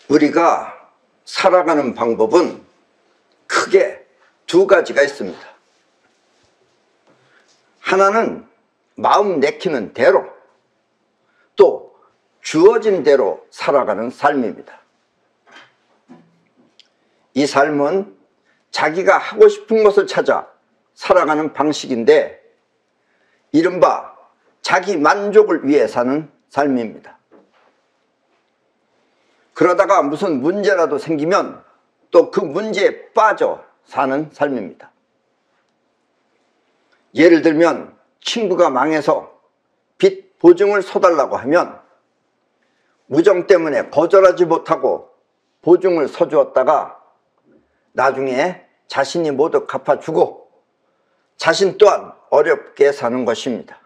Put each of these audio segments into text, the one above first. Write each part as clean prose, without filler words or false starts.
우리가 살아가는 방법은 크게 두 가지가 있습니다. 하나는 마음 내키는 대로, 또 주어진 대로 살아가는 삶입니다. 이 삶은 자기가 하고 싶은 것을 찾아 살아가는 방식인데, 이른바 자기 만족을 위해 사는 삶입니다. 그러다가 무슨 문제라도 생기면 또 그 문제에 빠져 사는 삶입니다. 예를 들면 친구가 망해서 빚 보증을 서달라고 하면 우정 때문에 거절하지 못하고 보증을 서주었다가 나중에 자신이 모두 갚아주고 자신 또한 어렵게 사는 것입니다.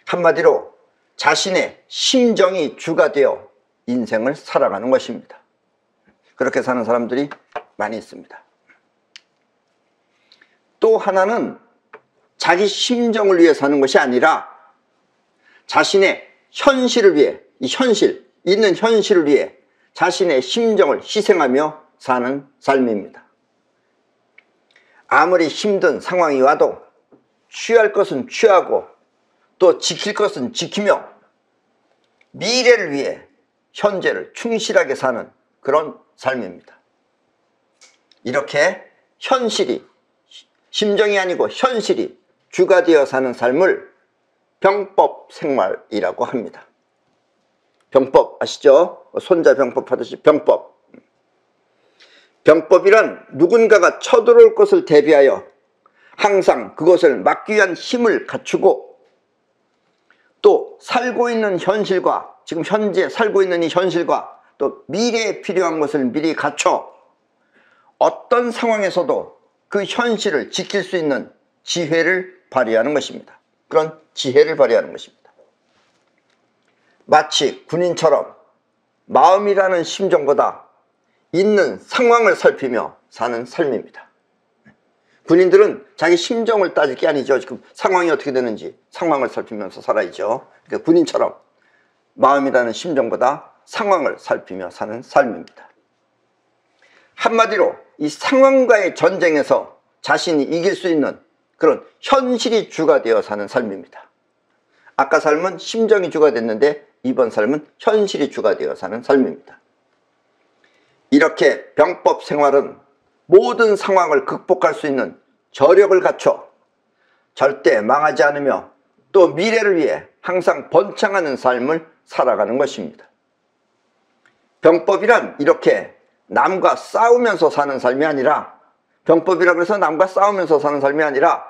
한마디로 자신의 심정이 주가 되어 인생을 살아가는 것입니다. 그렇게 사는 사람들이 많이 있습니다. 또 하나는 자기 심정을 위해 사는 것이 아니라 자신의 현실을 위해, 이 현실, 있는 현실을 위해 자신의 심정을 희생하며 사는 삶입니다. 아무리 힘든 상황이 와도 취할 것은 취하고 또 지킬 것은 지키며 미래를 위해 현재를 충실하게 사는 그런 삶입니다. 이렇게 현실이, 심정이 아니고 현실이 주가 되어 사는 삶을 병법 생활이라고 합니다. 병법 아시죠? 손자병법 하듯이 병법. 병법이란 누군가가 쳐들어올 것을 대비하여 항상 그것을 막기 위한 힘을 갖추고, 또 살고 있는 현실과, 지금 현재 살고 있는 이 현실과 또 미래에 필요한 것을 미리 갖춰 어떤 상황에서도 그 현실을 지킬 수 있는 지혜를 발휘하는 것입니다. 그런 지혜를 발휘하는 것입니다. 마치 군인처럼 마음이라는 심정보다 있는 상황을 살피며 사는 삶입니다. 군인들은 자기 심정을 따질 게 아니죠. 지금 상황이 어떻게 되는지 상황을 살피면서 살아야죠. 그러니까 군인처럼 마음이라는 심정보다 상황을 살피며 사는 삶입니다. 한마디로 이 상황과의 전쟁에서 자신이 이길 수 있는 그런 현실이 주가 되어 사는 삶입니다. 아까 삶은 심정이 주가 됐는데 이번 삶은 현실이 주가 되어 사는 삶입니다. 이렇게 병법 생활은 모든 상황을 극복할 수 있는 저력을 갖춰 절대 망하지 않으며 또 미래를 위해 항상 번창하는 삶을 살아가는 것입니다. 병법이란 이렇게 남과 싸우면서 사는 삶이 아니라, 병법이라고 해서 남과 싸우면서 사는 삶이 아니라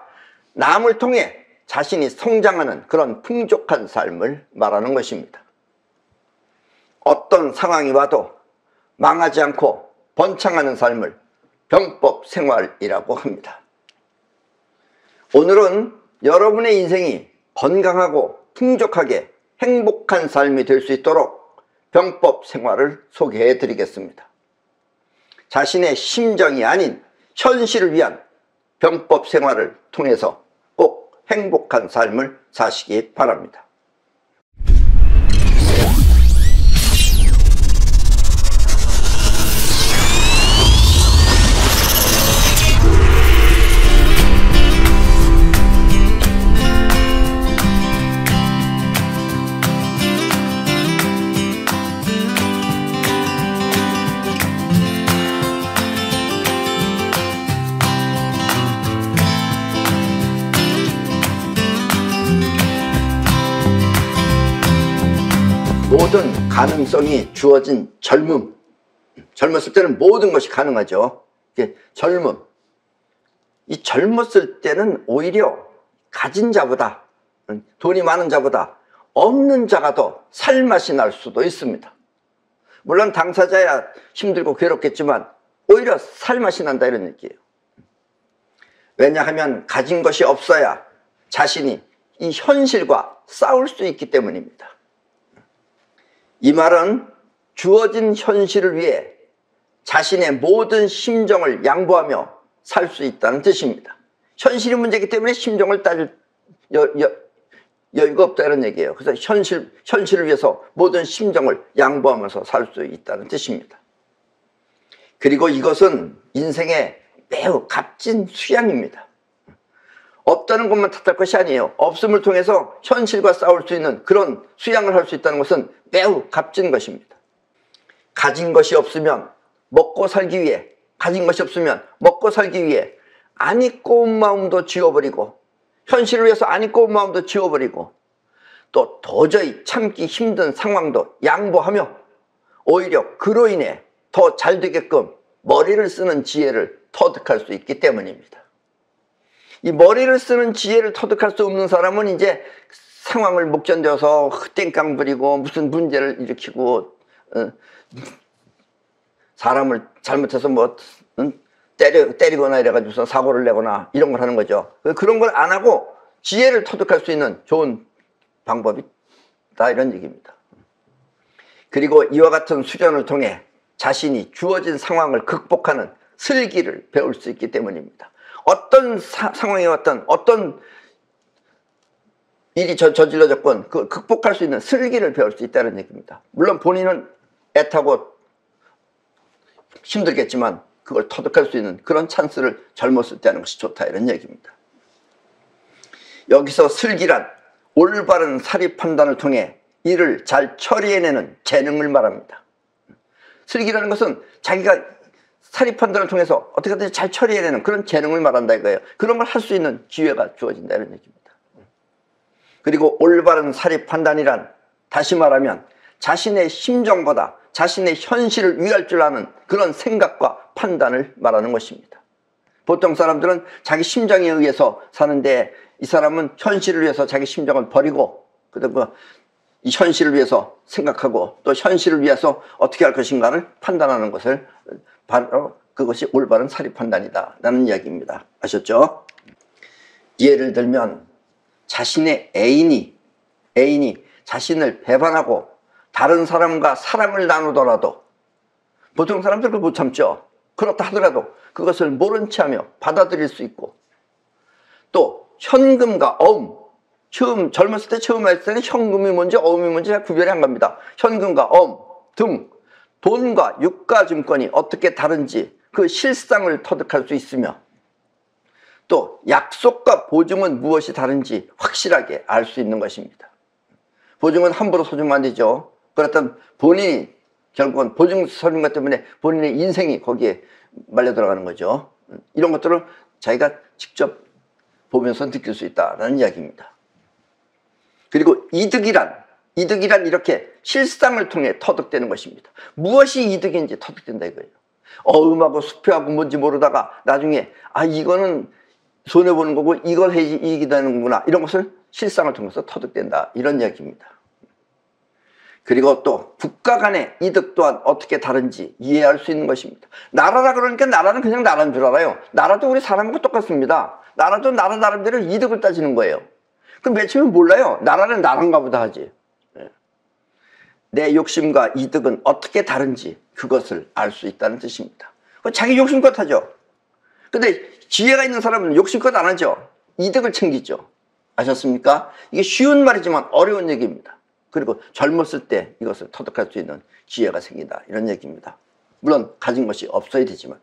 남을 통해 자신이 성장하는 그런 풍족한 삶을 말하는 것입니다. 어떤 상황이 와도 망하지 않고 번창하는 삶을 병법 생활이라고 합니다. 오늘은 여러분의 인생이 건강하고 풍족하게 행복한 삶이 될 수 있도록 병법 생활을 소개해 드리겠습니다. 자신의 심정이 아닌 현실을 위한 병법 생활을 통해서 꼭 행복한 삶을 사시기 바랍니다. 모든 가능성이 주어진 젊음. 젊었을 때는 모든 것이 가능하죠. 젊음. 이 젊었을 때는 오히려 가진 자보다, 돈이 많은 자보다 없는 자가 더 살맛이 날 수도 있습니다. 물론 당사자야 힘들고 괴롭겠지만 오히려 살맛이 난다, 이런 얘기예요. 왜냐하면 가진 것이 없어야 자신이 이 현실과 싸울 수 있기 때문입니다. 이 말은 주어진 현실을 위해 자신의 모든 심정을 양보하며 살 수 있다는 뜻입니다. 현실이 문제이기 때문에 심정을 여유가 없다 이런 얘기예요. 그래서 현실을 위해서 모든 심정을 양보하면서 살 수 있다는 뜻입니다. 그리고 이것은 인생의 매우 값진 수양입니다. 없다는 것만 탓할 것이 아니에요. 없음을 통해서 현실과 싸울 수 있는 그런 수양을 할 수 있다는 것은 매우 값진 것입니다. 가진 것이 없으면 먹고 살기 위해, 가진 것이 없으면 먹고 살기 위해 안 잊고 온 마음도 지워버리고, 현실을 위해서 안 잊고 온 마음도 지워버리고, 또 도저히 참기 힘든 상황도 양보하며 오히려 그로 인해 더 잘 되게끔 머리를 쓰는 지혜를 터득할 수 있기 때문입니다. 이 머리를 쓰는 지혜를 터득할 수 없는 사람은 이제 상황을 못 견뎌서 땡깡 부리고 무슨 문제를 일으키고, 사람을 잘못해서 뭐 때리거나 이래가지고서 사고를 내거나 이런 걸 하는 거죠. 그런 걸 안 하고 지혜를 터득할 수 있는 좋은 방법이다 이런 얘기입니다. 그리고 이와 같은 수련을 통해 자신이 주어진 상황을 극복하는 슬기를 배울 수 있기 때문입니다. 어떤 상황이 왔던 어떤 일이 저질러졌건 그 극복할 수 있는 슬기를 배울 수 있다는 얘기입니다. 물론 본인은 애타고 힘들겠지만 그걸 터득할 수 있는 그런 찬스를 젊었을 때 하는 것이 좋다 이런 얘기입니다. 여기서 슬기란 올바른 사리 판단을 통해 일을 잘 처리해내는 재능을 말합니다. 슬기라는 것은 자기가 사리 판단을 통해서 어떻게 하든지 잘 처리해내는 그런 재능을 말한다 이거예요. 그런 걸 할 수 있는 기회가 주어진다 이런 얘기입니다. 그리고 올바른 사리 판단이란 다시 말하면 자신의 심정보다 자신의 현실을 위할 줄 아는 그런 생각과 판단을 말하는 것입니다. 보통 사람들은 자기 심정에 의해서 사는데 이 사람은 현실을 위해서 자기 심정을 버리고 그다음에 이 현실을 위해서 생각하고 또 현실을 위해서 어떻게 할 것인가를 판단하는 것을 바로 그것이 올바른 사리 판단이다 라는 이야기입니다. 아셨죠? 예를 들면 자신의 애인이 자신을 배반하고 다른 사람과 사랑을 나누더라도 보통 사람들 그걸 못 참죠. 그렇다 하더라도 그것을 모른 채 하며 받아들일 수 있고, 또 현금과 어음, 젊었을 때 처음 했을 때는 현금이 뭔지 어음이 뭔지 잘 구별이 안 갑니다. 현금과 어음 등 돈과 유가증권이 어떻게 다른지 그 실상을 터득할 수 있으며, 또 약속과 보증은 무엇이 다른지 확실하게 알 수 있는 것입니다. 보증은 함부로 써주면 안 되죠. 그렇다면 본인이 결국은 보증 서는 것 때문에 본인의 인생이 거기에 말려 들어가는 거죠. 이런 것들을 자기가 직접 보면서 느낄 수 있다는 이야기입니다. 그리고 이득이란 이렇게 실상을 통해 터득되는 것입니다. 무엇이 이득인지 터득된다 이거예요. 어음하고 수표하고 뭔지 모르다가 나중에 이거는 손해보는 거고 이걸 해야지 이익이 되는 거구나, 이런 것을 실상을 통해서 터득된다 이런 이야기입니다. 그리고 또 국가 간의 이득 또한 어떻게 다른지 이해할 수 있는 것입니다. 나라라 그러니까 나라는 그냥 나라인 줄 알아요. 나라도 우리 사람하고 똑같습니다. 나라도 나라 나름대로 이득을 따지는 거예요. 그럼 맨 처음에 몰라요. 나라는 나란가 보다 하지. 내 욕심과 이득은 어떻게 다른지 그것을 알 수 있다는 뜻입니다. 자기 욕심껏 하죠. 근데 지혜가 있는 사람은 욕심껏 안 하죠. 이득을 챙기죠. 아셨습니까? 이게 쉬운 말이지만 어려운 얘기입니다. 그리고 젊었을 때 이것을 터득할 수 있는 지혜가 생긴다 이런 얘기입니다. 물론 가진 것이 없어야 되지만,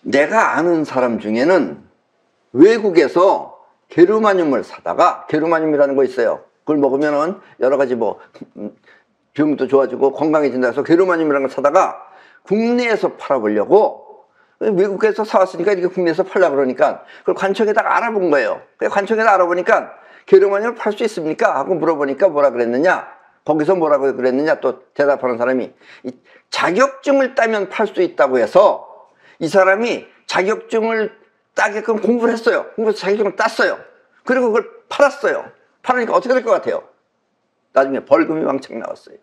내가 아는 사람 중에는 외국에서 게르마늄을 사다가, 게르마늄이라는 거 있어요. 그걸 먹으면은 여러 가지 병도 좋아지고 건강해진다 해서 게르마늄이라는 걸 사다가 국내에서 팔아보려고, 외국에서 사왔으니까 이게 국내에서 팔려고 그러니까 그걸 관청에다가 알아본 거예요. 관청에다 알아보니까 게르마늄을 팔 수 있습니까? 하고 물어보니까 뭐라 그랬느냐, 거기서 뭐라고 그랬느냐, 또 대답하는 사람이 자격증을 따면 팔 수 있다고 해서 이 사람이 자격증을 따게끔 공부를 했어요. 공부해서 자격증을 땄어요. 그리고 그걸 팔았어요. 팔으니까 어떻게 될 것 같아요? 나중에 벌금이 왕창 나왔어요.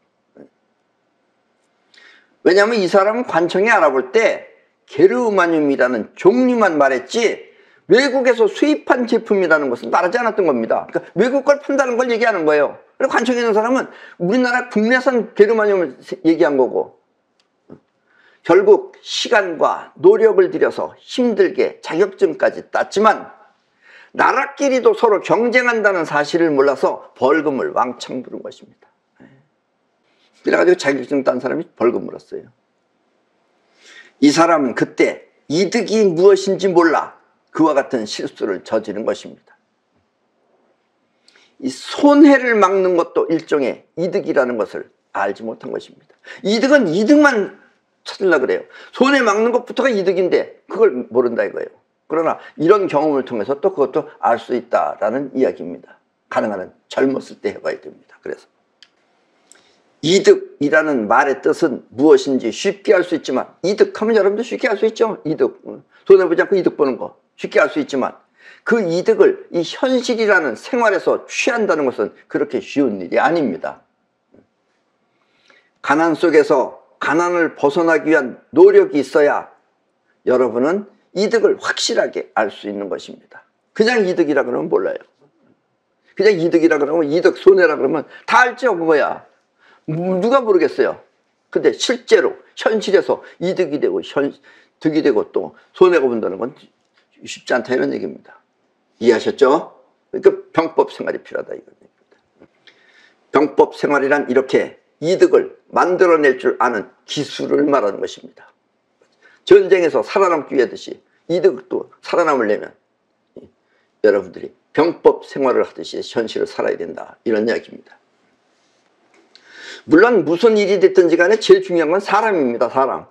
왜냐하면 이 사람은 관청에 알아볼 때 게르마늄이라는 종류만 말했지 외국에서 수입한 제품이라는 것은 말하지 않았던 겁니다. 그러니까 외국 걸 판다는 걸 얘기하는 거예요. 그리고 관청에 있는 사람은 우리나라 국내산 게르마늄을 얘기한 거고, 결국 시간과 노력을 들여서 힘들게 자격증까지 땄지만 나라끼리도 서로 경쟁한다는 사실을 몰라서 벌금을 왕창 부른 것입니다. 그래가지고 자격증 딴 사람이 벌금 물었어요. 이 사람은 그때 이득이 무엇인지 몰라 그와 같은 실수를 저지른 것입니다. 이 손해를 막는 것도 일종의 이득이라는 것을 알지 못한 것입니다. 이득은 이득만 찾으려고 그래요. 손해 막는 것부터가 이득인데 그걸 모른다 이거예요. 그러나 이런 경험을 통해서 또 그것도 알 수 있다라는 이야기입니다. 가능한 젊었을 때 해봐야 됩니다. 그래서 이득이라는 말의 뜻은 무엇인지 쉽게 알 수 있지만, 이득하면 여러분도 쉽게 알 수 있죠. 이득, 손해보지 않고 이득 보는 거 쉽게 알 수 있지만, 그 이득을 이 현실이라는 생활에서 취한다는 것은 그렇게 쉬운 일이 아닙니다. 가난 속에서 가난을 벗어나기 위한 노력이 있어야 여러분은 이득을 확실하게 알 수 있는 것입니다. 그냥 이득이라 그러면 몰라요. 그냥 이득이라 그러면, 이득, 손해라 그러면 다 알죠, 그거야. 누가 모르겠어요. 근데 실제로 현실에서 이득이 되고 득이 되고 또 손해가 본다는 건 쉽지 않다 이런 얘기입니다. 이해하셨죠? 그러니까 병법 생활이 필요하다 이겁니다. 병법 생활이란 이렇게 이득을 만들어낼 줄 아는 기술을 말하는 것입니다. 전쟁에서 살아남기 위하듯이 이득도 살아남으려면 여러분들이 병법 생활을 하듯이 현실을 살아야 된다 이런 이야기입니다. 물론 무슨 일이 됐든지 간에 제일 중요한 건 사람입니다. 사람.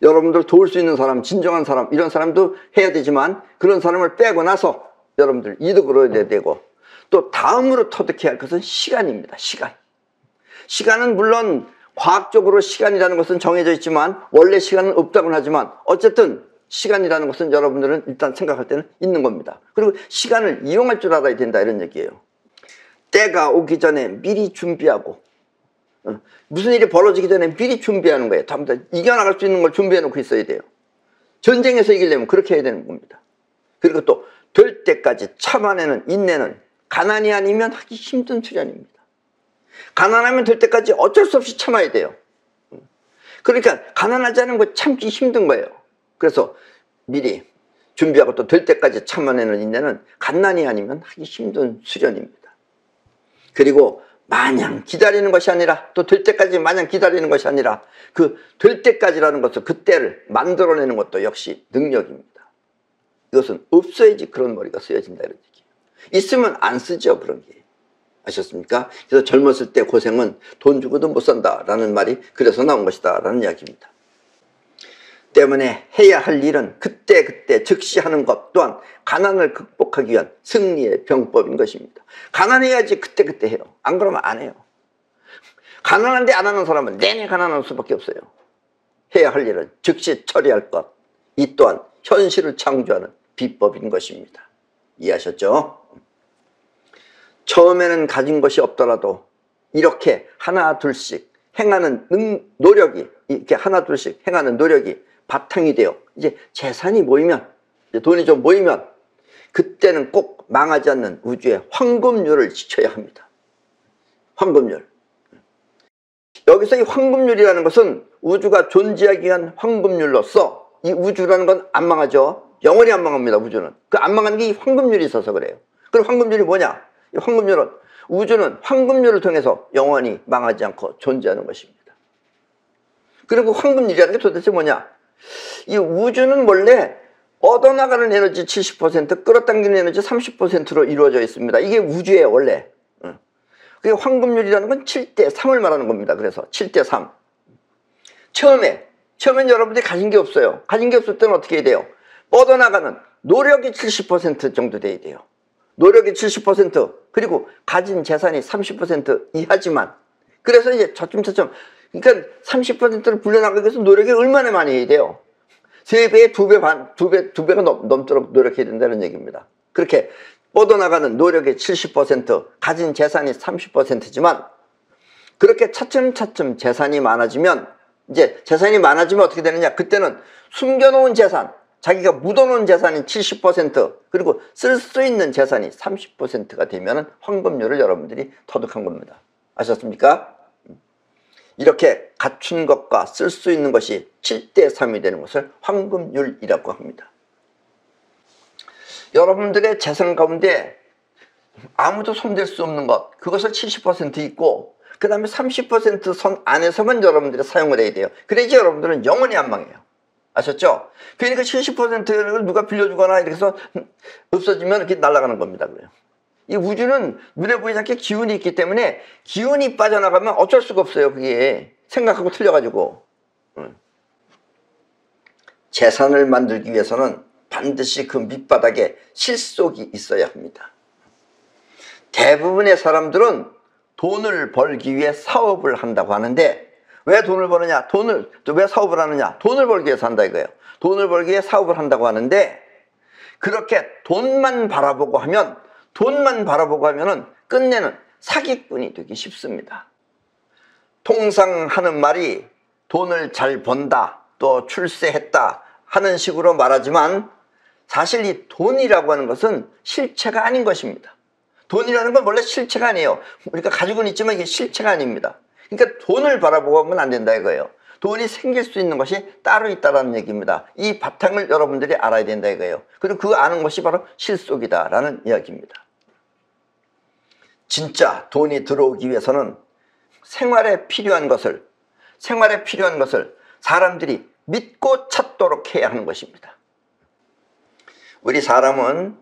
여러분들 도울 수 있는 사람, 진정한 사람, 이런 사람도 해야 되지만 그런 사람을 빼고 나서 여러분들 이득을 얻어야 되고, 또 다음으로 터득해야 할 것은 시간입니다. 시간. 시간은 물론 과학적으로 시간이라는 것은 정해져 있지만 원래 시간은 없다고는 하지만 어쨌든 시간이라는 것은 여러분들은 일단 생각할 때는 있는 겁니다. 그리고 시간을 이용할 줄 알아야 된다 이런 얘기예요. 때가 오기 전에 미리 준비하고, 무슨 일이 벌어지기 전에 미리 준비하는 거예요. 전부 다 이겨나갈 수 있는 걸 준비해 놓고 있어야 돼요. 전쟁에서 이기려면 그렇게 해야 되는 겁니다. 그리고 또 될 때까지 참아내는 인내는 가난이 아니면 하기 힘든 수련입니다. 가난하면 될 때까지 어쩔 수 없이 참아야 돼요. 그러니까 가난하지 않은 거 참기 힘든 거예요. 그래서 미리 준비하고 또 될 때까지 참아내는 인내는 가난이 아니면 하기 힘든 수련입니다. 그리고 마냥 기다리는 것이 아니라, 또 될 때까지 마냥 기다리는 것이 아니라 그 될 때까지라는 것을, 그때를 만들어내는 것도 역시 능력입니다. 이것은 없어야지 그런 머리가 쓰여진다 이런 얘기예요. 있으면 안 쓰죠, 그런 게. 아셨습니까? 그래서 젊었을 때 고생은 돈 주고도 못 산다라는 말이 그래서 나온 것이다 라는 이야기입니다. 때문에 해야 할 일은 그때그때 즉시 하는 것 또한 가난을 극복하기 위한 승리의 병법인 것입니다. 가난해야지 그때그때 해요. 안 그러면 안 해요. 가난한데 안 하는 사람은 내내 가난할 수밖에 없어요. 해야 할 일은 즉시 처리할 것, 이 또한 현실을 창조하는 비법인 것입니다. 이해하셨죠? 처음에는 가진 것이 없더라도 이렇게 하나 둘씩 행하는 노력이, 이렇게 하나 둘씩 행하는 노력이 바탕이 되어 이제 재산이 모이면, 이제 돈이 좀 모이면 그때는 꼭 망하지 않는 우주의 황금률을 지켜야 합니다. 황금률. 여기서 이 황금률이라는 것은 우주가 존재하기 위한 황금률로서, 이 우주라는 건 안 망하죠. 영원히 안 망합니다. 우주는. 그 안 망하는 게 이 황금률이 있어서 그래요. 그럼 황금률이 뭐냐? 이 황금률은, 우주는 황금률을 통해서 영원히 망하지 않고 존재하는 것입니다. 그리고 황금률이라는 게 도대체 뭐냐? 이 우주는 원래 얻어나가는 에너지 70%, 끌어당기는 에너지 30%로 이루어져 있습니다. 이게 우주예요, 원래. 그게 황금률이라는 건 7대 3을 말하는 겁니다. 그래서 7대 3. 처음엔 여러분들이 가진 게 없어요. 가진 게 없을 때는 어떻게 해야 돼요? 뻗어나가는 노력이 70% 정도 돼야 돼요. 노력이 70%, 그리고 가진 재산이 30% 이하지만, 그래서 이제 차츰차츰, 그러니까 30%를 불려나가기 위해서 노력이 얼마나 많이 해야 돼요? 3배, 2배 반, 2배가 넘도록 노력해야 된다는 얘기입니다. 그렇게 뻗어나가는 노력의 70%, 가진 재산이 30%지만, 그렇게 차츰차츰 재산이 많아지면, 이제 재산이 많아지면 어떻게 되느냐? 그때는 숨겨놓은 재산, 자기가 묻어놓은 재산이 70%, 그리고 쓸 수 있는 재산이 30%가 되면 황금률을 여러분들이 터득한 겁니다. 아셨습니까? 이렇게 갖춘 것과 쓸 수 있는 것이 7대 3이 되는 것을 황금률이라고 합니다. 여러분들의 재산 가운데 아무도 손댈 수 없는 것, 그것을 70% 있고 그 다음에 30% 선 안에서만 여러분들이 사용을 해야 돼요. 그래야지 여러분들은 영원히 안 망해요. 아셨죠? 그러니까 70%를 누가 빌려주거나 이렇게 해서 없어지면 이렇게 날아가는 겁니다. 그래요. 이 우주는 눈에 보이지 않게 기운이 있기 때문에 기운이 빠져나가면 어쩔 수가 없어요. 그게 생각하고 틀려가지고. 재산을 만들기 위해서는 반드시 그 밑바닥에 실속이 있어야 합니다. 대부분의 사람들은 돈을 벌기 위해 사업을 한다고 하는데 왜 돈을 버느냐? 왜 사업을 하느냐? 돈을 벌기 위해서 한다 이거예요. 돈을 벌기 위해 사업을 한다고 하는데 그렇게 돈만 바라보고 하면은 끝내는 사기꾼이 되기 쉽습니다. 통상 하는 말이 돈을 잘 번다, 또 출세했다 하는 식으로 말하지만 사실 이 돈이라고 하는 것은 실체가 아닌 것입니다. 돈이라는 건 원래 실체가 아니에요. 우리가 가지고는 있지만 이게 실체가 아닙니다. 그러니까 돈을 바라보고 하면 안 된다 이거예요. 돈이 생길 수 있는 것이 따로 있다는 얘기입니다. 이 바탕을 여러분들이 알아야 된다 이거예요. 그리고 그 아는 것이 바로 실속이다라는 이야기입니다. 진짜 돈이 들어오기 위해서는 생활에 필요한 것을 사람들이 믿고 찾도록 해야 하는 것입니다. 우리 사람은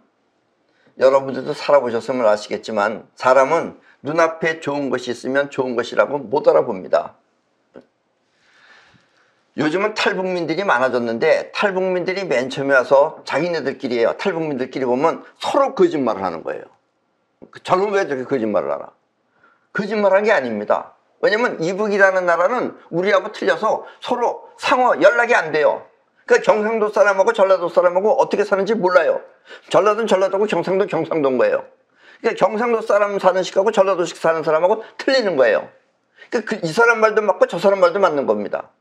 여러분들도 살아보셨으면 아시겠지만 사람은 눈앞에 좋은 것이 있으면 좋은 것이라고 못 알아봅니다. 요즘은 탈북민들이 많아졌는데 탈북민들이 맨 처음에 와서 자기네들끼리예요. 탈북민들끼리 보면 서로 거짓말을 하는 거예요. 저는 왜 저렇게 거짓말을 하나? 거짓말한 게 아닙니다. 왜냐면 이북이라는 나라는 우리하고 틀려서 서로 상호 연락이 안 돼요. 그러니까 경상도 사람하고 전라도 사람하고 어떻게 사는지 몰라요. 전라도는 전라도고 경상도는 경상도인 거예요. 그러니까 경상도 사람 사는 식하고 전라도식 사는 사람하고 틀리는 거예요. 그러니까 이 사람 말도 맞고 저 사람 말도 맞는 겁니다.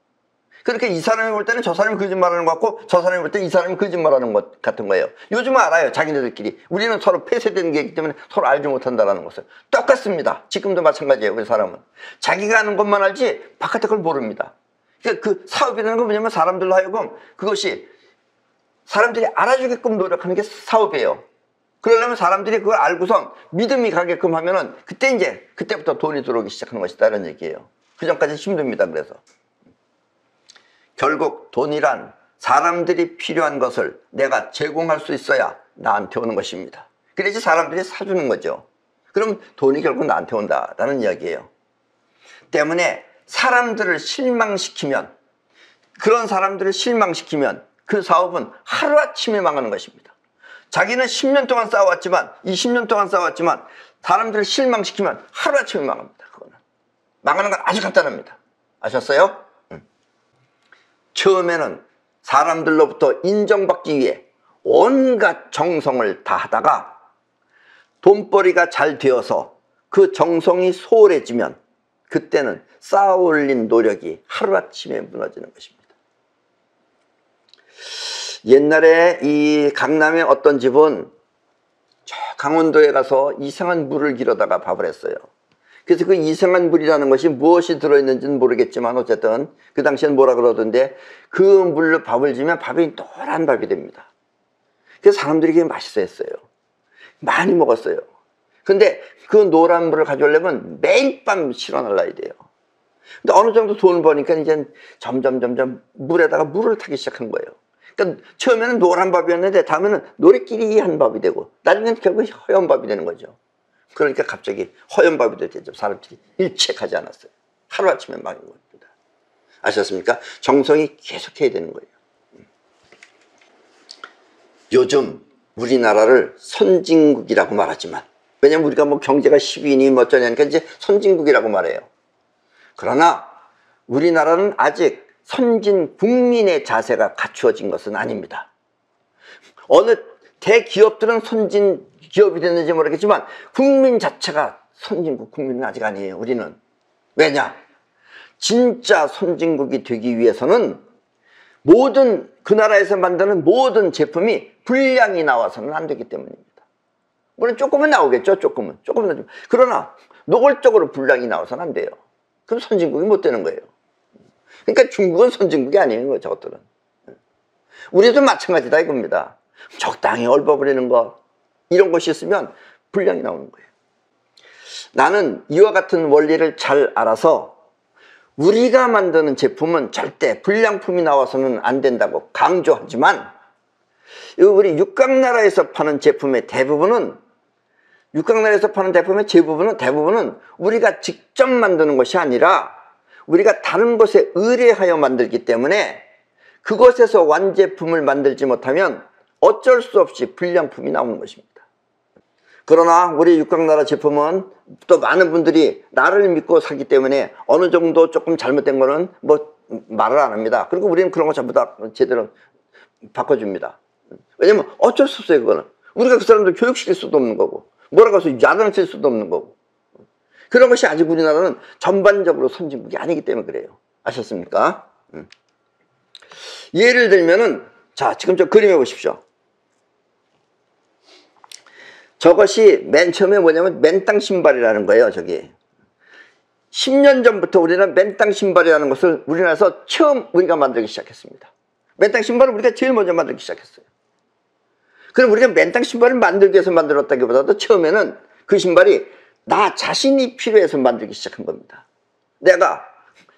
그렇게 이 사람이 볼 때는 저 사람이 거짓말하는 것 같고 저 사람이 볼 때는 이 사람이 거짓말하는 것 같은 거예요. 요즘은 알아요. 자기네들끼리. 우리는 서로 폐쇄된 게 있기 때문에 서로 알지 못한다는 것을. 똑같습니다. 지금도 마찬가지예요. 우리 사람은. 자기가 아는 것만 알지 바깥의 걸 모릅니다. 그러니까 그 사업이라는 건 뭐냐면 사람들로 하여금 그것이 사람들이 알아주게끔 노력하는 게 사업이에요. 그러려면 사람들이 그걸 알고선 믿음이 가게끔 하면은 그때부터 돈이 들어오기 시작하는 것이다 이런 얘기예요. 그 전까지 힘듭니다. 그래서 결국 돈이란 사람들이 필요한 것을 내가 제공할 수 있어야 나한테 오는 것입니다. 그래야지 사람들이 사주는 거죠. 그럼 돈이 결국 나한테 온다라는 이야기예요. 때문에 사람들을 실망시키면 그 사업은 하루아침에 망하는 것입니다. 자기는 10년 동안 싸워왔지만 20년 동안 싸워왔지만 사람들을 실망시키면 하루아침에 망합니다. 그거는 망하는 건 아주 간단합니다. 아셨어요? 처음에는 사람들로부터 인정받기 위해 온갖 정성을 다하다가 돈벌이가 잘 되어서 그 정성이 소홀해지면 그때는 쌓아 올린 노력이 하루아침에 무너지는 것입니다. 옛날에 이 강남의 어떤 집은 저 강원도에 가서 이상한 물을 기르다가 밥을 했어요. 그래서 그 이상한 물이라는 것이 무엇이 들어있는지는 모르겠지만 어쨌든 그 당시엔 뭐라 그러던데 그 물로 밥을 지면 밥이 노란 밥이 됩니다. 그래서 사람들이 그게 맛있어 했어요. 많이 먹었어요. 근데 그 노란 물을 가져오려면 매일 밤 실어 날라야 돼요. 근데 어느 정도 돈을 버니까 이제 점점 물에다가 물을 타기 시작한 거예요. 그러니까 처음에는 노란 밥이었는데 다음에는 노래끼리한 밥이 되고 나중에는 결국 허연 밥이 되는 거죠. 그러니까 갑자기 허연 밥이 되죠. 사람들이 일체하지 않았어요. 하루아침에 망한 겁니다. 아셨습니까? 정성이 계속해야 되는 거예요. 요즘 우리나라를 선진국이라고 말하지만 왜냐면 우리가 뭐 경제가 10위니 뭐 어쩌냐니까 이제 선진국이라고 말해요. 그러나 우리나라는 아직 선진 국민의 자세가 갖추어진 것은 아닙니다. 어느 대기업들은 선진 기업이 됐는지 모르겠지만 국민 자체가 선진국 국민은 아직 아니에요. 우리는. 왜냐? 진짜 선진국이 되기 위해서는 모든 그 나라에서 만드는 모든 제품이 불량이 나와서는 안 되기 때문입니다. 물론 조금은 나오겠죠. 조금은. 그러나 노골적으로 불량이 나와서는 안 돼요. 그럼 선진국이 못 되는 거예요. 그러니까 중국은 선진국이 아니에요. 저것들은. 우리도 마찬가지다 이겁니다. 적당히 얽어버리는 것, 이런 것이 있으면 불량이 나오는 거예요. 나는 이와 같은 원리를 잘 알아서 우리가 만드는 제품은 절대 불량품이 나와서는 안 된다고 강조하지만, 우리 육각나라에서 파는 제품의 대부분은, 육각나라에서 파는 제품의 대부분은 우리가 직접 만드는 것이 아니라 우리가 다른 곳에 의뢰하여 만들기 때문에 그곳에서 완제품을 만들지 못하면 어쩔 수 없이 불량품이 나오는 것입니다. 그러나 우리 육각나라 제품은 또 많은 분들이 나를 믿고 사기 때문에 어느 정도 조금 잘못된 거는 뭐 말을 안 합니다. 그리고 우리는 그런 거 전부 다 제대로 바꿔줍니다. 왜냐면 어쩔 수 없어요. 그거는 우리가 그 사람들 교육시킬 수도 없는 거고 뭐라고 해서 야단을 칠 수도 없는 거고, 그런 것이 아직 우리나라는 전반적으로 선진국이 아니기 때문에 그래요. 아셨습니까? 예를 들면은, 자, 지금 저 그림해 보십시오. 저것이 맨 처음에 뭐냐면 맨땅 신발이라는 거예요. 저기 10년 전부터 우리는 맨땅 신발이라는 것을 우리나라에서 처음 우리가 만들기 시작했습니다. 맨땅 신발을 우리가 제일 먼저 만들기 시작했어요. 그럼 우리가 맨땅 신발을 만들기 위해서 만들었다기보다도 처음에는 그 신발이 나 자신이 필요해서 만들기 시작한 겁니다. 내가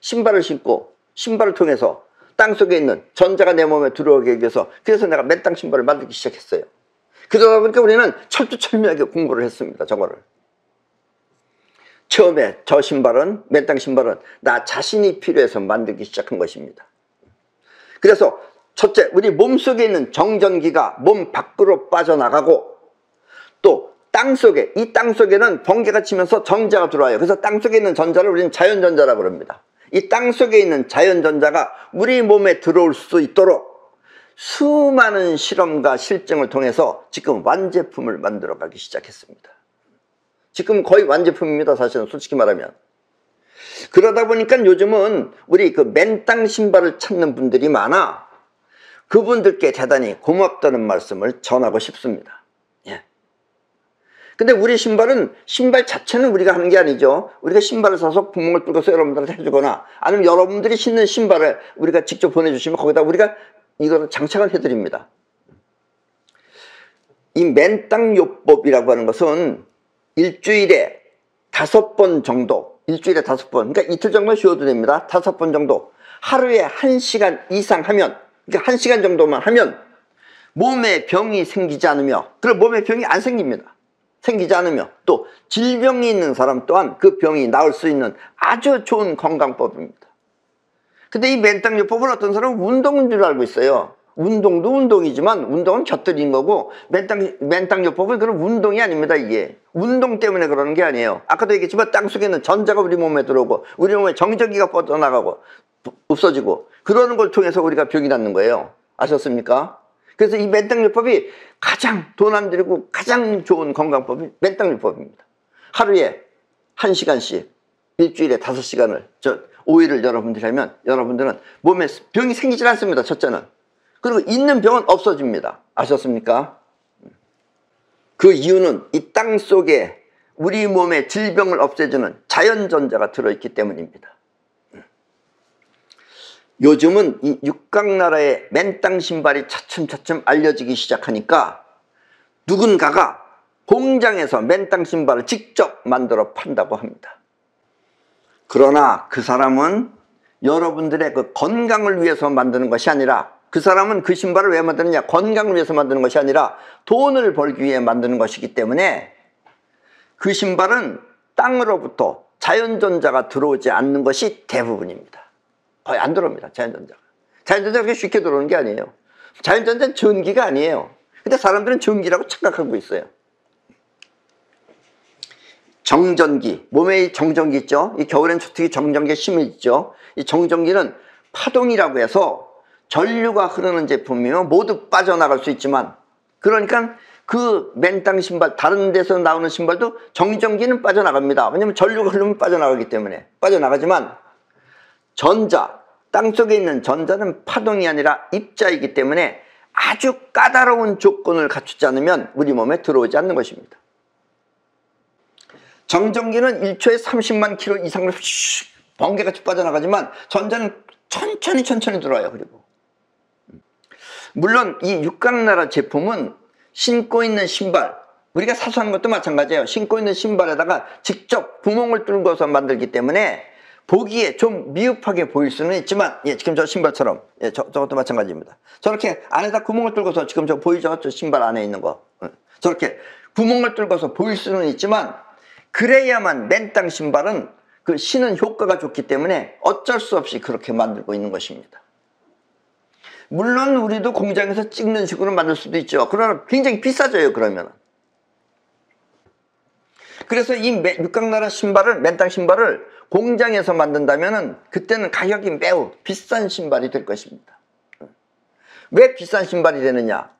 신발을 신고 신발을 통해서 땅속에 있는 전자가 내 몸에 들어오기 위해서, 그래서 내가 맨땅 신발을 만들기 시작했어요. 그러다 보니까 우리는 철두철미하게 공부를 했습니다. 저거를. 처음에 저 신발은, 맨땅 신발은 나 자신이 필요해서 만들기 시작한 것입니다. 그래서 첫째, 우리 몸속에 있는 정전기가 몸 밖으로 빠져나가고, 또 땅속에, 이 땅속에는 번개가 치면서 전자가 들어와요. 그래서 땅속에 있는 전자를 우리는 자연전자라고 합니다. 이 땅속에 있는 자연전자가 우리 몸에 들어올 수 있도록 수많은 실험과 실증을 통해서 지금 완제품을 만들어가기 시작했습니다. 지금 거의 완제품입니다. 사실은 솔직히 말하면. 그러다 보니까 요즘은 우리 그 맨땅 신발을 찾는 분들이 많아 그분들께 대단히 고맙다는 말씀을 전하고 싶습니다. 예. 근데 우리 신발은, 신발 자체는 우리가 하는 게 아니죠. 우리가 신발을 사서 구멍을 뚫어서 여러분들한테 해주거나, 아니면 여러분들이 신는 신발을 우리가 직접 보내주시면 거기다 우리가 이거를 장착을 해드립니다. 이 맨땅요법이라고 하는 것은 일주일에 5번 정도, 일주일에 5번, 그러니까 이틀 정도 쉬어도 됩니다. 5번 정도, 하루에 1시간 이상 하면, 그러니까 1시간 정도만 하면 몸에 병이 생기지 않으며, 그리고 몸에 병이 안 생깁니다. 생기지 않으며, 또 질병이 있는 사람 또한 그 병이 나을 수 있는 아주 좋은 건강법입니다. 근데 이 맨땅요법은 어떤 사람은 운동인 줄 알고 있어요. 운동도 운동이지만 운동은 곁들인 거고, 맨땅요법은 그런 운동이 아닙니다. 이게 운동 때문에 그러는 게 아니에요. 아까도 얘기했지만 땅속에 있는 전자가 우리 몸에 들어오고 우리 몸에 정전기가 뻗어나가고 없어지고, 그러는 걸 통해서 우리가 병이 낫는 거예요. 아셨습니까? 그래서 이 맨땅요법이 가장 돈 안 들이고 가장 좋은 건강법이 맨땅요법입니다. 하루에 1시간씩 일주일에 5시간을 5일을 여러분들이 하면 여러분들은 몸에 병이 생기질 않습니다. 첫째는. 그리고 있는 병은 없어집니다. 아셨습니까? 그 이유는 이 땅 속에 우리 몸의 질병을 없애주는 자연전자가 들어있기 때문입니다. 요즘은 이 육각나라의 맨땅 신발이 차츰차츰 알려지기 시작하니까 누군가가 공장에서 맨땅 신발을 직접 만들어 판다고 합니다. 그러나 그 사람은 여러분들의 그 건강을 위해서 만드는 것이 아니라, 그 사람은 그 신발을 왜 만드느냐, 건강을 위해서 만드는 것이 아니라 돈을 벌기 위해 만드는 것이기 때문에 그 신발은 땅으로부터 자연전자가 들어오지 않는 것이 대부분입니다. 거의 안 들어옵니다. 자연전자가. 자연전자가 그렇게 쉽게 들어오는 게 아니에요. 자연전자는 전기가 아니에요. 근데 사람들은 전기라고 착각하고 있어요. 정전기, 몸에 정전기 있죠. 이 겨울엔 특히 정전기가 심해지죠. 이 정전기는 파동이라고 해서 전류가 흐르는 제품이면 모두 빠져나갈 수 있지만, 그러니까 그 맨땅 신발, 다른 데서 나오는 신발도 정전기는 빠져나갑니다. 왜냐하면 전류가 흐르면 빠져나가기 때문에 빠져나가지만, 전자, 땅속에 있는 전자는 파동이 아니라 입자이기 때문에 아주 까다로운 조건을 갖추지 않으면 우리 몸에 들어오지 않는 것입니다. 정전기는 1초에 30만 킬로 이상을 번개같이 빠져나가지만 전자는 천천히 들어와요. 그리고 물론 이 육각나라 제품은 신고 있는 신발, 우리가 사수하는 것도 마찬가지예요. 신고 있는 신발에다가 직접 구멍을 뚫고서 만들기 때문에 보기에 좀 미흡하게 보일 수는 있지만, 예, 지금 저 신발처럼, 예, 저것도 마찬가지입니다. 저렇게 안에다 구멍을 뚫고서, 지금 저 보이죠? 저 신발 안에 있는 거. 저렇게 구멍을 뚫고서 보일 수는 있지만, 그래야만 맨땅 신발은 그 신은 효과가 좋기 때문에 어쩔 수 없이 그렇게 만들고 있는 것입니다. 물론 우리도 공장에서 찍는 식으로 만들 수도 있죠. 그러나 굉장히 비싸져요, 그러면. 그래서 이 육각나라 신발을, 맨땅 신발을 공장에서 만든다면은 그때는 가격이 매우 비싼 신발이 될 것입니다. 왜 비싼 신발이 되느냐?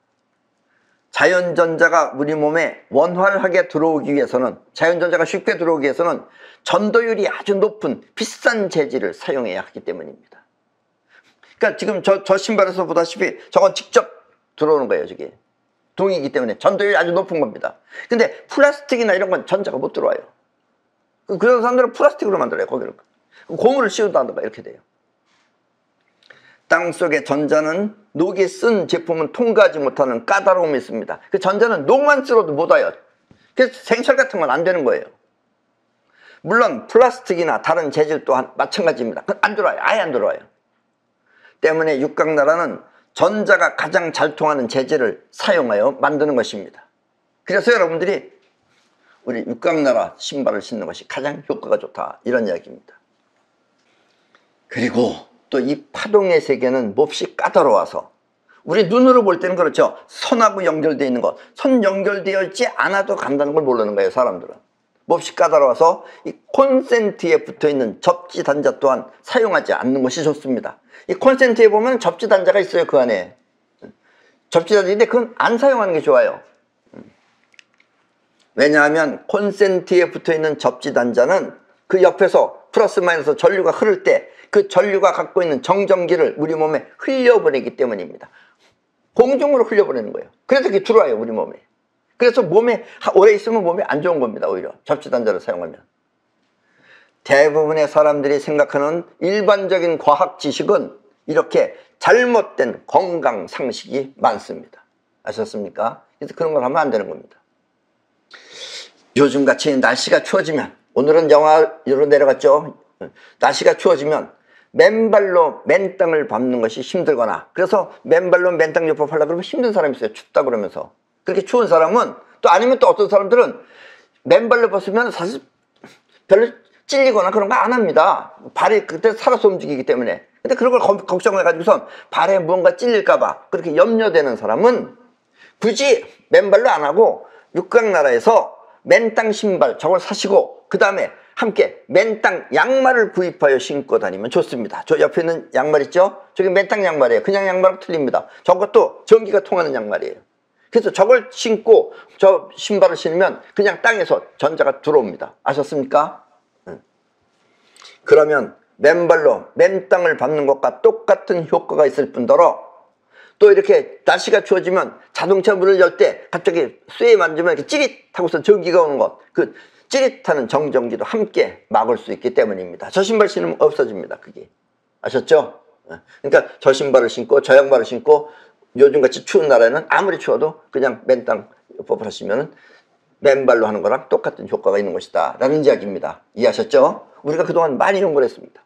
자연전자가 우리 몸에 원활하게 들어오기 위해서는, 자연전자가 쉽게 들어오기 위해서는 전도율이 아주 높은 비싼 재질을 사용해야 하기 때문입니다. 그러니까 지금 저 신발에서 보다시피 저건 직접 들어오는 거예요. 저게 동이기 때문에 전도율이 아주 높은 겁니다. 근데 플라스틱이나 이런 건 전자가 못 들어와요. 그런 사람들은 플라스틱으로 만들어요. 거기를 고무를 씌운다든가 이렇게 돼요. 땅속의 전자는 녹이 쓴 제품은 통과하지 못하는 까다로움이 있습니다. 그 전자는 녹만 쓸어도 못 와요. 그래서 생철 같은 건 안 되는 거예요. 물론 플라스틱이나 다른 재질 또한 마찬가지입니다. 안 들어와요. 아예 안 들어와요. 때문에 육각나라는 전자가 가장 잘 통하는 재질을 사용하여 만드는 것입니다. 그래서 여러분들이 우리 육각나라 신발을 신는 것이 가장 효과가 좋다, 이런 이야기입니다. 그리고 또 이 파동의 세계는 몹시 까다로워서, 우리 눈으로 볼 때는 그렇죠. 선하고 연결되어 있는 것, 선 연결되어 있지 않아도 간다는 걸 모르는 거예요, 사람들은. 몹시 까다로워서 이 콘센트에 붙어있는 접지 단자 또한 사용하지 않는 것이 좋습니다. 이 콘센트에 보면 접지 단자가 있어요. 그 안에 접지 단자인데 그건 안 사용하는 게 좋아요. 왜냐하면 콘센트에 붙어있는 접지 단자는 그 옆에서 플러스 마이너스 전류가 흐를 때 그 전류가 갖고 있는 정전기를 우리 몸에 흘려보내기 때문입니다. 공중으로 흘려보내는 거예요. 그래서 그게 들어와요, 우리 몸에. 그래서 몸에 오래 있으면 몸에 안 좋은 겁니다. 오히려 접지 단자를 사용하면. 대부분의 사람들이 생각하는 일반적인 과학 지식은 이렇게 잘못된 건강 상식이 많습니다. 아셨습니까? 그래서 그런 걸 하면 안 되는 겁니다. 요즘같이 날씨가 추워지면, 오늘은 영하로 내려갔죠. 날씨가 추워지면 맨발로 맨땅을 밟는 것이 힘들거나, 그래서 맨발로 맨땅 요법 하려고 그러면 힘든 사람이 있어요. 춥다 그러면서. 그렇게 추운 사람은, 또 아니면 또 어떤 사람들은 맨발로 벗으면 사실 별로 찔리거나 그런 거 안 합니다. 발이 그때 살아서 움직이기 때문에. 근데 그런 걸 걱정을 해가지고선 발에 무언가 찔릴까봐 그렇게 염려되는 사람은 굳이 맨발로 안 하고 육각나라에서 맨땅 신발 저걸 사시고, 그 다음에 함께 맨땅 양말을 구입하여 신고 다니면 좋습니다. 저 옆에 있는 양말 있죠? 저게 맨땅 양말이에요. 그냥 양말하고 틀립니다. 저것도 전기가 통하는 양말이에요. 그래서 저걸 신고 저 신발을 신으면 그냥 땅에서 전자가 들어옵니다. 아셨습니까? 그러면 맨발로 맨땅을 밟는 것과 똑같은 효과가 있을 뿐더러, 또 이렇게 날씨가 추워지면 자동차 문을 열 때 갑자기 쇠에 만지면 이렇게 찌릿하고서 전기가 오는 것, 그 찌릿하는 정전기도 함께 막을 수 있기 때문입니다. 저 신발 신으면 없어집니다. 그게. 아셨죠? 그러니까 저 신발을 신고 저 양말을 신고 요즘같이 추운 날에는 아무리 추워도 그냥 맨땅 요법을 하시면 맨발로 하는 거랑 똑같은 효과가 있는 것이다 라는 이야기입니다. 이해하셨죠? 우리가 그동안 많이 연구를 했습니다.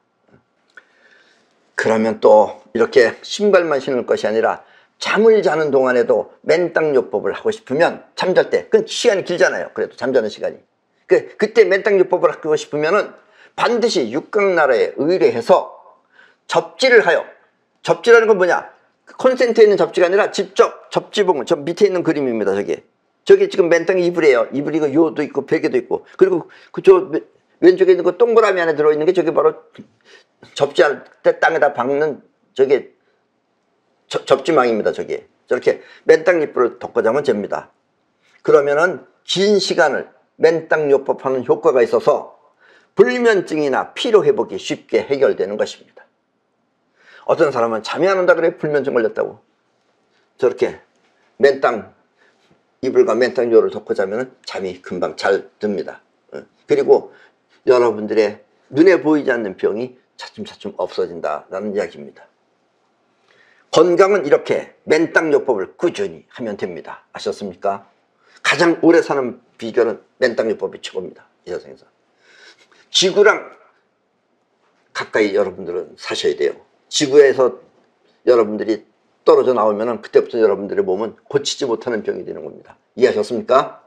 그러면 또 이렇게 신발만 신을 것이 아니라 잠을 자는 동안에도 맨땅 요법을 하고 싶으면, 잠잘 때, 그 시간이 길잖아요. 그래도 잠자는 시간이. 그때 맨땅 요법을 하고 싶으면은 반드시 육각나라에 의뢰해서 접지를 하여, 접지라는 건 뭐냐? 콘센트에 있는 접지가 아니라 직접 접지봉을, 저 밑에 있는 그림입니다. 저게 지금 맨땅 이불이에요. 이불이 그 요도 있고 베개도 있고, 그리고 그저 왼쪽에 있는 그 동그라미 안에 들어있는 게 저게 바로 접지할 때 땅에다 박는 저게 접지망입니다. 저게 저렇게 맨땅 이불을 덮고 자면 됩니다. 그러면은 긴 시간을 맨땅 요법하는 효과가 있어서 불면증이나 피로회복이 쉽게 해결되는 것입니다. 어떤 사람은 잠이 안 온다 그래. 불면증 걸렸다고. 저렇게 맨땅 이불과 맨땅 요를 덮고 자면 잠이 금방 잘 듭니다. 그리고 여러분들의 눈에 보이지 않는 병이 차츰차츰 없어진다라는 이야기입니다. 건강은 이렇게 맨땅요법을 꾸준히 하면 됩니다. 아셨습니까? 가장 오래 사는 비결은 맨땅요법이 최고입니다. 이 세상에서. 지구랑 가까이 여러분들은 사셔야 돼요. 지구에서 여러분들이 떨어져 나오면 그때부터 여러분들의 몸은 고치지 못하는 병이 되는 겁니다. 이해하셨습니까?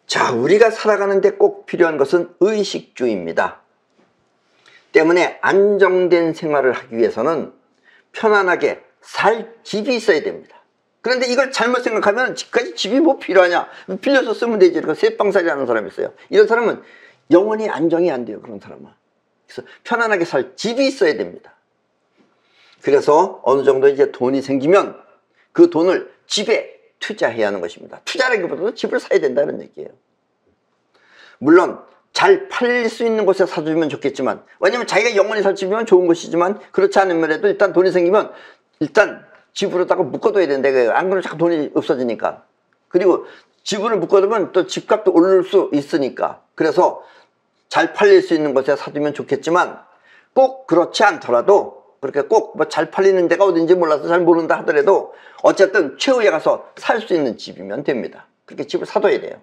자, 우리가 살아가는데 꼭 필요한 것은 의식주의입니다. 때문에 안정된 생활을 하기 위해서는 편안하게 살 집이 있어야 됩니다. 그런데 이걸 잘못 생각하면 집까지 집이 뭐 필요하냐, 빌려서 쓰면 되지. 그러니까 새빵살이 하는 사람이 있어요. 이런 사람은 영원히 안정이 안 돼요. 그런 사람은. 그래서 편안하게 살 집이 있어야 됩니다. 그래서 어느 정도 이제 돈이 생기면 그 돈을 집에 투자해야 하는 것입니다. 투자라기보다도 집을 사야 된다는 얘기예요. 물론 잘 팔릴 수 있는 곳에 사주면 좋겠지만, 왜냐면 자기가 영원히 살 집이면 좋은 것이지만, 그렇지 않으면라도 일단 돈이 생기면 일단 집으로다가 묶어둬야 된다. 안 그러면 자꾸 돈이 없어지니까. 그리고 집을 묶어두면 또 집값도 오를 수 있으니까. 그래서 잘 팔릴 수 있는 곳에 사두면 좋겠지만, 꼭 그렇지 않더라도, 그렇게 꼭 뭐 잘 팔리는 데가 어딘지 몰라서 잘 모른다 하더라도 어쨌든 최후에 가서 살 수 있는 집이면 됩니다. 그렇게 집을 사둬야 돼요.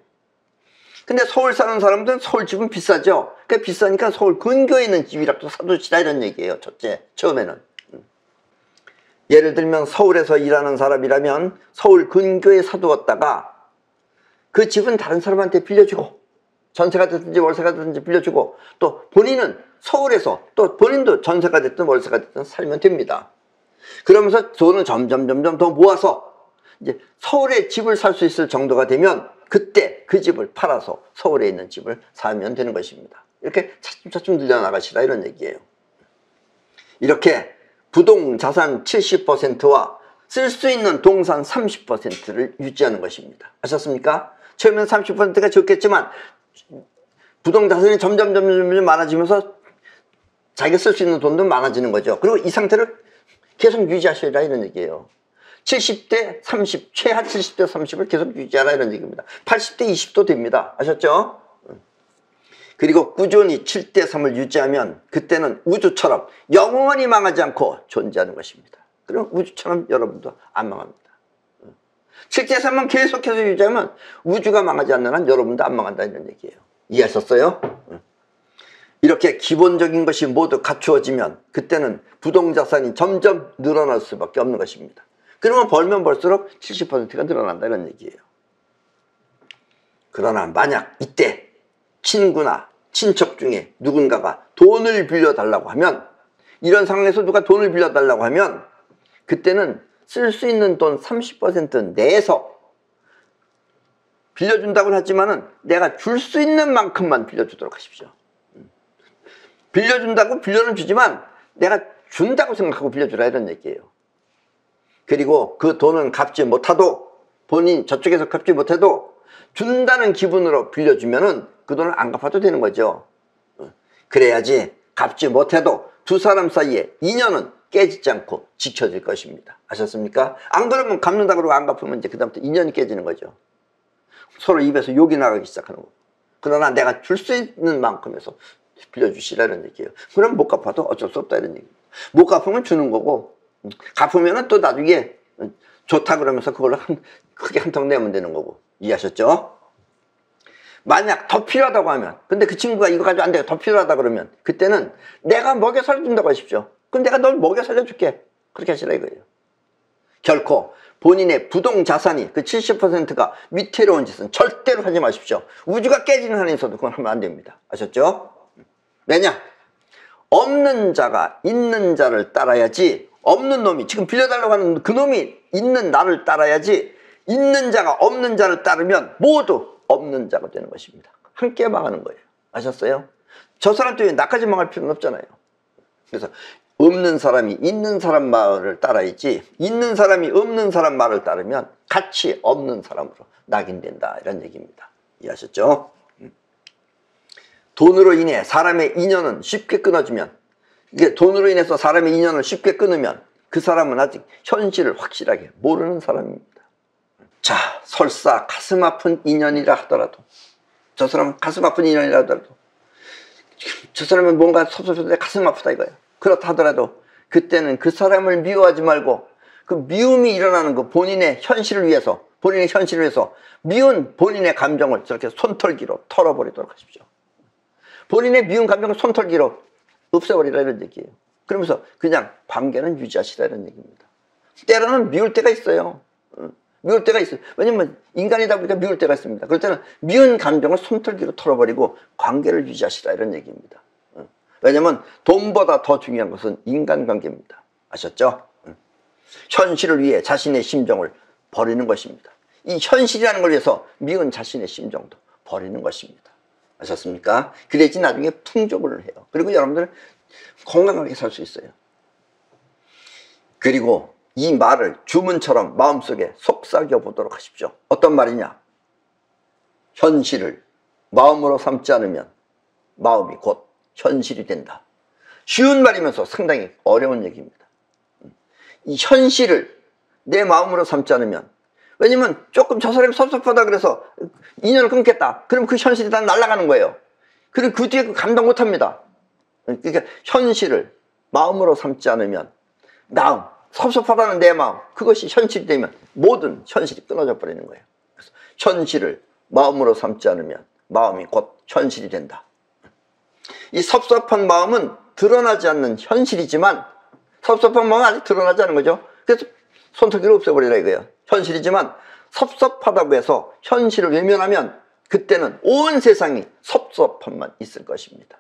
근데 서울 사는 사람들은 서울 집은 비싸죠. 그러니까 비싸니까 서울 근교에 있는 집이라도 사두시라 이런 얘기예요. 첫째, 처음에는. 예를 들면 서울에서 일하는 사람이라면 서울 근교에 사두었다가 그 집은 다른 사람한테 빌려주고, 전세가 됐든지 월세가 됐든지 빌려주고, 또 본인은 서울에서 또 본인도 전세가 됐든 월세가 됐든 살면 됩니다. 그러면서 돈을 점점 더 모아서 이제 서울에 집을 살 수 있을 정도가 되면 그때 그 집을 팔아서 서울에 있는 집을 사면 되는 것입니다. 이렇게 차츰차츰 늘려나가시라 이런 얘기예요. 이렇게 부동자산 70%와 쓸 수 있는 동산 30%를 유지하는 것입니다. 아셨습니까? 처음엔 30%가 적겠지만 부동자산이 점점 많아지면서 자기가 쓸 수 있는 돈도 많아지는 거죠. 그리고 이 상태를 계속 유지하셔라 이런 얘기예요. 70대 30, 최하 70대 30을 계속 유지하라 이런 얘기입니다. 80대 20도 됩니다. 아셨죠? 그리고 꾸준히 7대 3을 유지하면 그때는 우주처럼 영원히 망하지 않고 존재하는 것입니다. 그럼 우주처럼 여러분도 안 망합니다. 7대 3은 계속해서 유지하면 우주가 망하지 않는 한 여러분도 안 망한다 이런 얘기예요. 이해하셨어요? 이렇게 기본적인 것이 모두 갖추어지면 그때는 부동자산이 점점 늘어날 수밖에 없는 것입니다. 그러면 벌면 벌수록 70%가 늘어난다 이런 얘기예요. 그러나 만약 이때 친구나 친척 중에 누군가가 돈을 빌려달라고 하면, 이런 상황에서 누가 돈을 빌려달라고 하면 그때는 쓸 수 있는 돈 30% 내에서 빌려준다고는 하지만은 내가 줄 수 있는 만큼만 빌려주도록 하십시오. 빌려준다고 빌려는 주지만 내가 준다고 생각하고 빌려주라 이런 얘기예요. 그리고 그 돈은 갚지 못하도, 본인 저쪽에서 갚지 못해도 준다는 기분으로 빌려주면은 그 돈을 안 갚아도 되는 거죠. 그래야지 갚지 못해도 두 사람 사이에 인연은 깨지지 않고 지켜질 것입니다. 아셨습니까? 안 그러면 갚는다 그러고 안 갚으면 이제 그다음부터 인연이 깨지는 거죠. 서로 입에서 욕이 나가기 시작하는 거고. 그러나 내가 줄 수 있는 만큼에서 빌려주시라는 얘기예요. 그럼 못 갚아도 어쩔 수 없다 이런 얘기예요. 못 갚으면 주는 거고, 갚으면 또 나중에 좋다 그러면서 그걸로 크게 한턱 내면 되는 거고. 이해하셨죠? 만약 더 필요하다고 하면, 근데 그 친구가 이거 가지고 안 돼요, 더 필요하다 그러면 그때는 내가 먹여 살려준다고 하십시오. 그럼 내가 널 먹여 살려줄게, 그렇게 하시라 이거예요. 결코 본인의 부동자산이 그 70%가 위태로운 짓은 절대로 하지 마십시오. 우주가 깨지는 한에 있어도 그건 하면 안 됩니다. 아셨죠? 왜냐? 없는 자가 있는 자를 따라야지, 없는 놈이, 지금 빌려달라고 하는 그 놈이 있는 나를 따라야지, 있는 자가 없는 자를 따르면 모두 없는 자가 되는 것입니다. 함께 망하는 거예요. 아셨어요? 저 사람 때문에 나까지 망할 필요는 없잖아요. 그래서 없는 사람이 있는 사람 말을 따라야지, 있는 사람이 없는 사람 말을 따르면 같이 없는 사람으로 낙인된다 이런 얘기입니다. 이해하셨죠? 돈으로 인해 사람의 인연은 쉽게 끊어지면, 이게 돈으로 인해서 사람의 인연을 쉽게 끊으면 그 사람은 아직 현실을 확실하게 모르는 사람입니다. 자, 설사 가슴 아픈 인연이라 하더라도, 저 사람은 가슴 아픈 인연이라 하더라도, 저 사람은 뭔가 섭섭해서 가슴 아프다 이거예요. 그렇다 하더라도 그때는 그 사람을 미워하지 말고 그 미움이 일어나는 거 본인의 현실을 위해서 미운 본인의 감정을 저렇게 손털기로 털어버리도록 하십시오. 본인의 미운 감정을 손털기로 없애버리라 이런 얘기예요. 그러면서 그냥 관계는 유지하시라 이런 얘기입니다. 때로는 미울 때가 있어요. 미울 때가 있어요. 왜냐면 인간이다 보니까 미울 때가 있습니다. 그럴 때는 미운 감정을 손털기로 털어버리고 관계를 유지하시라 이런 얘기입니다. 왜냐면 돈보다 더 중요한 것은 인간관계입니다. 아셨죠? 현실을 위해 자신의 심정을 버리는 것입니다. 이 현실이라는 걸 위해서 미운 자신의 심정도 버리는 것입니다. 아셨습니까? 그래야지 나중에 풍족을 해요. 그리고 여러분들 건강하게 살 수 있어요. 그리고 이 말을 주문처럼 마음속에 속삭여 보도록 하십시오. 어떤 말이냐? 현실을 마음으로 삼지 않으면 마음이 곧 현실이 된다. 쉬운 말이면서 상당히 어려운 얘기입니다. 이 현실을 내 마음으로 삼지 않으면, 왜냐면 조금 저 사람이 섭섭하다 그래서 인연을 끊겠다. 그럼 그 현실이 다 날아가는 거예요. 그리고 그 뒤에 감당 못 합니다. 그러니까 현실을 마음으로 삼지 않으면 마음, 섭섭하다는 내 마음, 그것이 현실이 되면 모든 현실이 끊어져 버리는 거예요. 그래서 현실을 마음으로 삼지 않으면 마음이 곧 현실이 된다. 이 섭섭한 마음은 드러나지 않는 현실이지만, 섭섭한 마음은 아직 드러나지 않은 거죠. 그래서 손톱으로 없애버리라 이거예요. 현실이지만 섭섭하다고 해서 현실을 외면하면 그때는 온 세상이 섭섭함만 있을 것입니다.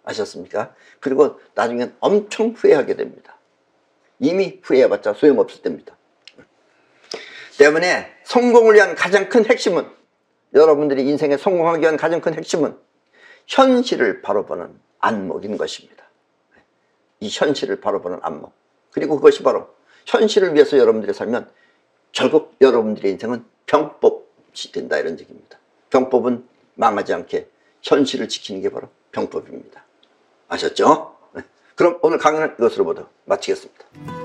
아셨습니까? 그리고 나중엔 엄청 후회하게 됩니다. 이미 후회해봤자 소용없을 때입니다. 때문에 성공을 위한 가장 큰 핵심은, 여러분들이 인생에 성공하기 위한 가장 큰 핵심은 현실을 바라보는 안목인 것입니다. 이 현실을 바라보는 안목. 그리고 그것이 바로 현실을 위해서 여러분들이 살면 결국 여러분들의 인생은 병법이 된다 이런 얘기입니다. 병법은 망하지 않게 현실을 지키는 게 바로 병법입니다. 아셨죠? 그럼 오늘 강의는 이것으로 모두 마치겠습니다.